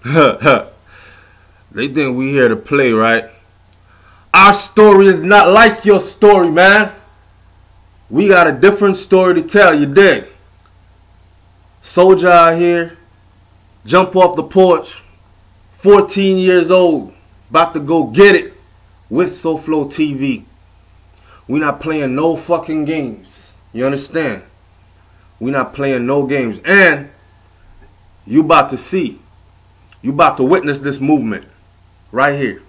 They think we here to play, right? Our story is not like your story, man. We got a different story to tell, you dig? SOJAH here. Jump off the porch. 14 years old. About to go get it with SouFLoTV. We not playing no fucking games. You understand? We not playing no games. And you about to see. You about to witness this movement. Right here.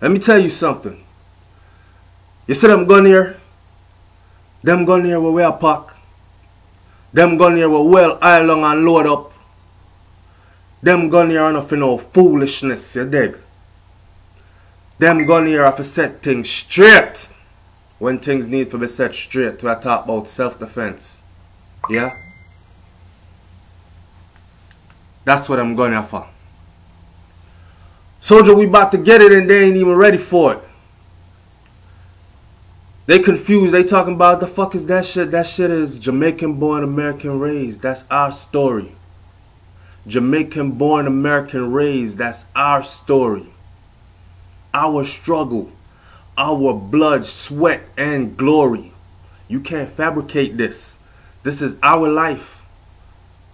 Let me tell you something. You see them gun here? Them gun here were well packed. Them gun here were well long and load up. Them gun here are not for no foolishness, you dig? Them gun here are for set things straight. When things need to be set straight, to talk about self-defense. Yeah? That's what I'm gun here for. SOJAH, we about to get it and they ain't even ready for it. They confused. They talking about the fuck is that shit? That shit is Jamaican Born American Raised. That's our story. Jamaican Born American Raised. That's our story. Our struggle. Our blood, sweat, and glory. You can't fabricate this. This is our life.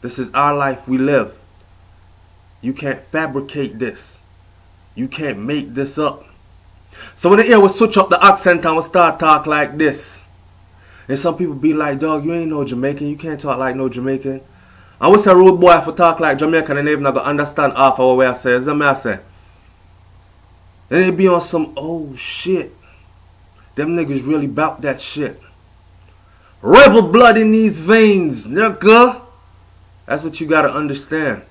This is our life we live. You can't fabricate this. You can't make this up. So when the ear will switch up the accent and will start talk like this. And some people be like, dog, you ain't no Jamaican. You can't talk like no Jamaican. And we say rude boy if we talk like Jamaican and they even not gonna understand half of what I say. Is that what I say? Then they be on some, oh shit. Them niggas really bout that shit. Rebel blood in these veins, nigga. That's what you gotta understand.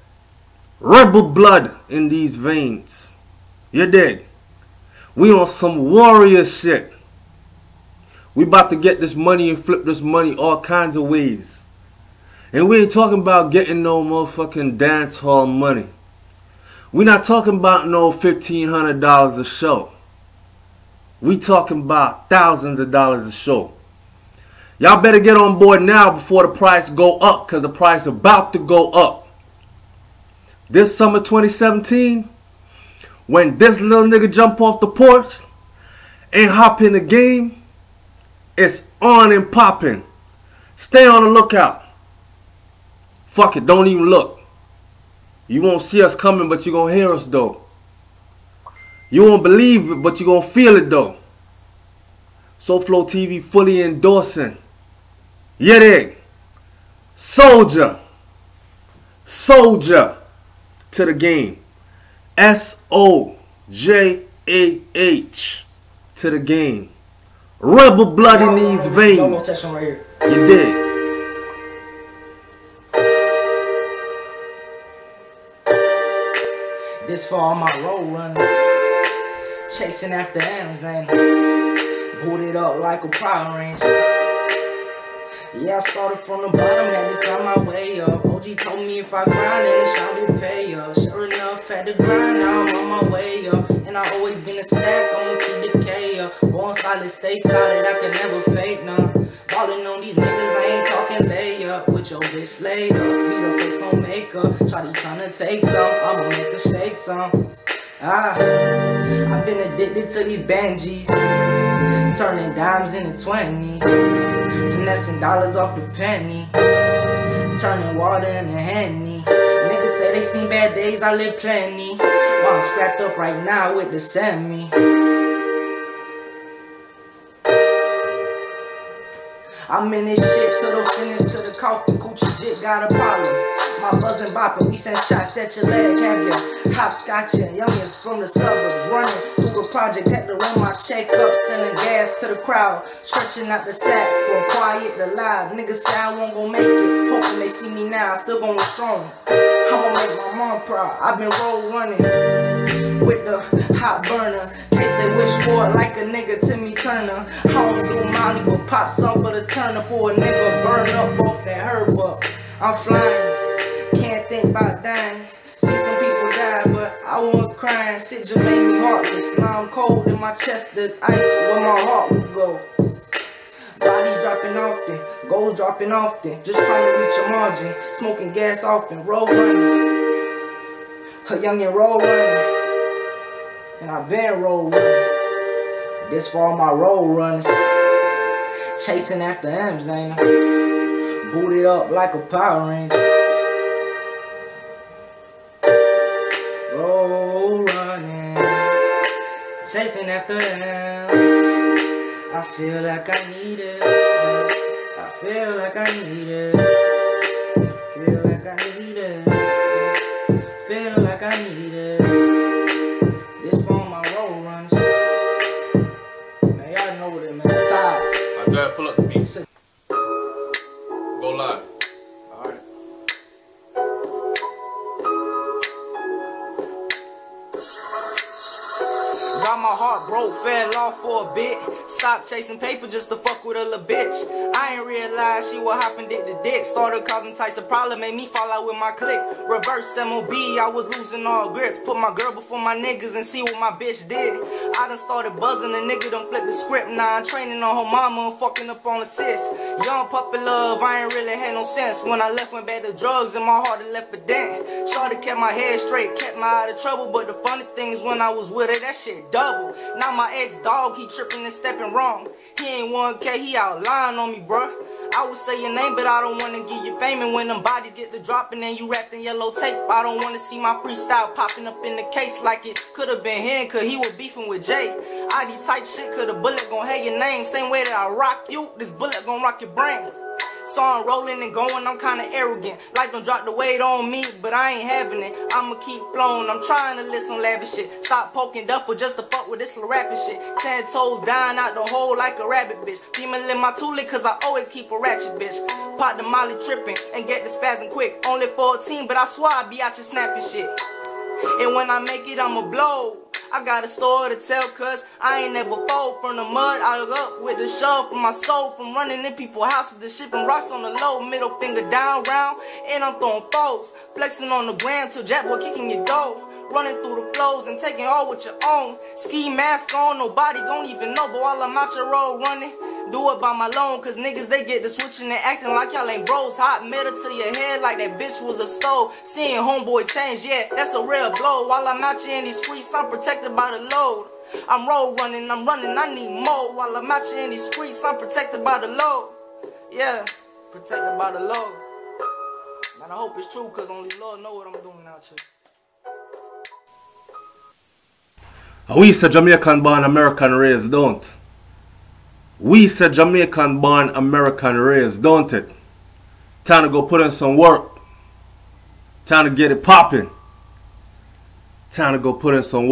Rebel blood in these veins. You dig? We on some warrior shit. We about to get this money and flip this money all kinds of ways. And we ain't talking about getting no motherfucking dance hall money. We not talking about no $1,500 a show. We talking about thousands of dollars a show. Y'all better get on board now before the price go up, because the price about to go up. This summer 2017, when this little nigga jump off the porch and hop in the game, it's on and popping. Stay on the lookout. Fuck it, don't even look. You won't see us coming, but you're gonna hear us though. You won't believe it, but you're gonna feel it though. SouFLoTV fully endorsing. Yeah, dig? SOJAH. SOJAH to the game. SOJAH to the game. Rebel blood in these veins. You dig? This for all my road runners, chasing after M's and booted up like a Power Ranger. Yeah, I started from the bottom, had to climb my way up. OG told me if I grind, then the shot will pay up. Sure enough, had to grind, now I'm on my way up. And I always been a stack, I'ma keep the K up. Born solid, stay solid, I can never fake none. Ballin' on these niggas, I ain't talking lay up. With your bitch laid up, beat her face no makeup. Shawty tryna take some, I'ma make her shake some. I've been addicted to these Benjis, turning dimes into 20s, finessing dollars off the penny, turning water into Henny. Niggas say they seen bad days, I live plenty. While I'm scrapped up right now with the semi. I'm in this shit till the finish, till the coffin, coochie jit got a problem. My buzzin' boppin', we send shots at your leg, have your hopscotchin', youngins from the suburbs, running through the project, had to run my check up, sending gas to the crowd, stretching out the sack from quiet to loud. Niggas say I won't gon' make it, hoping they see me now, still going strong. I'ma make my mom proud, I've been road running with the hot burner. Case they wish for it like a nigga Timmy Turner. I don't do Molly but pop some for the turn up for a nigga burn up off that herb up. I'm flying, can't think about dying. See some people die but I wasn't crying. Shit just made me heartless. Now I'm cold in my chest, there's ice where my heart would go. Body dropping often, goals dropping often. Just trying to reach a margin, smoking gas often, roll running. A youngin' road running, and I been road running. This for all my road runners, chasing after M's, ain't I? Booted up like a Power Ranger. Road running, chasing after M's. I feel like I need it. I feel like I need it. Feel like I need it. Feel like I need it. This for my road runners. Man, y'all know what it, man. I'm tired. Alright, go ahead, pull up the beat. Go live. Alright. Got my heart broke, fell off for a bit. Stopped chasing paper just to fuck with a little bitch. I ain't realize she was hopping dick to dick. Started causing types of problem, made me fall out with my clique. Reverse MOB, I was losing all grip. Put my girl before my niggas and see what my bitch did. I done started buzzing, the nigga done flipped the script. Now I'm training on her mama and fucking up on assists. Young puppy love, I ain't really had no sense. When I left, went back to drugs and my heart had left a dent. Shorty kept my head straight, kept my out of trouble. But the funny thing is when I was with her, that shit double. Now my ex-dog, he tripping and stepping wrong. He ain't 1K, he out lying on me, bruh. I would say your name, but I don't wanna give you fame. And when them bodies get to dropping and you wrapped in yellow tape, I don't wanna see my freestyle popping up in the case like it could've been him, cause he was beefing with Jay. ID type shit, cause the bullet gon' have your name. Same way that I rock you, this bullet gon' rock your brain. So I'm rolling and going, I'm kinda arrogant. Life don't drop the weight on me, but I ain't having it. I'ma keep flowing, I'm trying to list some lavish shit. Stop poking duffel just to fuck with this little rapping shit. 10 toes down out the hole like a rabbit, bitch. Female in my toolie, cause I always keep a ratchet, bitch. Pop the molly tripping and get the spazzing quick. Only 14, but I swear I be out your snapping shit. And when I make it, I'ma blow. I got a story to tell, cause I ain't never fold. From the mud, I look up with the shove from my soul. From running in people's houses to shipping rocks on the low. Middle finger down, round, and I'm throwing foes. Flexing on the gram till Jack boy kicking your dough. Running through the flows and taking all with your own. Ski mask on, nobody gon' even know. But while I'm out your road running, do it by my loan. Cause niggas, they get to switching and acting like y'all ain't bros. Hot metal to your head like that bitch was a stove. Seeing homeboy change, yeah, that's a real blow. While I'm out here in these streets, I'm protected by the load. I'm road running, I need more. While I'm out here in these streets, I'm protected by the load. Yeah, protected by the load. Man, I hope it's true, cause only Lord know what I'm doing out here. We say Jamaican born American raised, don't? We say Jamaican born American raised, don't it? Time to go put in some work. Time to get it popping. Time to go put in some work.